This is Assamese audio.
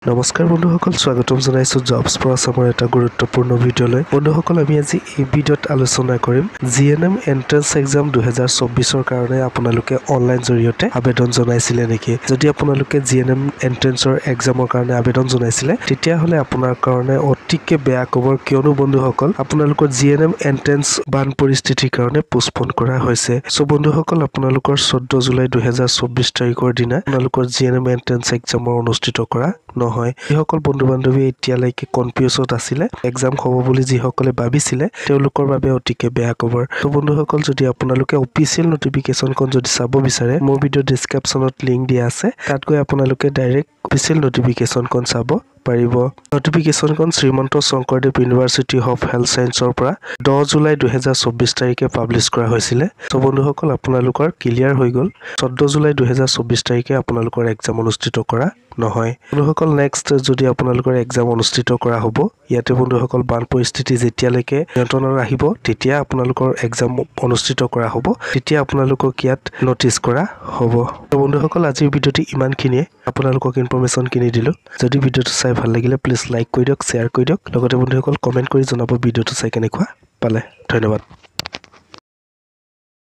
নমস্কাৰ বন্ধুসকল, স্বাগতম জনাইছো জবছ ফৰ আছামৰ এটা গুৰুত্বপূৰ্ণ ভিডিঅ'লৈ। বন্ধুসকল, আমি আজি এই ভিডিঅ'ত আলোচনা কৰিম জিএনএম এন্ট্ৰেন্স এক্সাম 2024ৰ কাৰণে আপোনালোকে অনলাইন জৰিয়তে আবেদন জনাইছিলে নেকি। যদি আপোনালোকে জিএনএম এন্ট্ৰেন্সৰ এক্সামৰ কাৰণে আবেদন জনাইছিলে তেতিয়াহ'লে আপোনাৰ কাৰণে অতিকে বেয়া খবৰ, কিয়নো বন্ধুসকল আপোনালোকৰ জিএনএম এন্ট্ৰেন্স বান পৰিস্থিতিৰ কাৰণে পোষ্টপন কৰা হৈছে। সো বন্ধুসকল, আপোনালোকৰ 14 জুলাই 2024 তাৰিখৰ দিনা আপোনালোকৰ জিএনএম এন্ট্ৰেন্স এক্সামৰ অনুষ্ঠিত কৰা নহয়। যিসকল বন্ধু বান্ধৱী এতিয়ালৈকে কনফিউজত আছিলে এক্সাম হ'ব বুলি যিসকলে ভাবিছিলে তেওঁলোকৰ বাবে অতিকে বেয়া খবৰ। তো বন্ধুসকল, যদি আপোনালোকে অফিচিয়েল নটিফিকেশ্যনখন যদি চাব বিচাৰে মোৰ ভিডিঅ' ডেছক্ৰিপশ্যনত লিংক দিয়া আছে, তাত গৈ আপোনালোকে ডাইৰেক্ট অফিচিয়েল নটিফিকেশ্যনখন চাব পাৰিব। নটিফিকেশ্যনখন Srimanta Sankardev university of health ছায়েন্সৰ পৰা 10 জুলাই 2024 তাৰিখে পাব্লিছ কৰা হৈছিলে। তো বন্ধুসকল, আপোনালোকৰ ক্লিয়াৰ হৈ গ'ল। 14 জুলাই 2024 তাৰিখে আপোনালোকৰ এক্সাম অনুষ্ঠিত কৰা নহয়। বন্ধুসকল, নেক্সট যদি আপোনালোকৰ এক্সাম অনুষ্ঠিত কৰা হ'ব, ইয়াতে বন্ধুসকল বান পৰিস্থিতি যেতিয়ালৈকে নিয়ন্ত্ৰণত আহিব তেতিয়া আপোনালোকৰ এক্সাম অনুষ্ঠিত কৰা হ'ব, তেতিয়া আপোনালোকক ইয়াত নটিচ কৰা হ'ব। তো বন্ধুসকল, আজিৰ ভিডিঅ'টি ইমানখিনিয়ে, আপোনালোকক ইনফৰমেশ্যন কিনি দিলোঁ। যদি ভিডিঅ'টো চাই ভাল লাগিলে প্লিজ লাইক কৰি দিয়ক, শ্বেয়াৰ কৰি দিয়ক, লগতে বন্ধুসকল কমেণ্ট কৰি জনাব ভিডিঅ'টো চাই কেনেকুৱা পালে। ধন্যবাদ।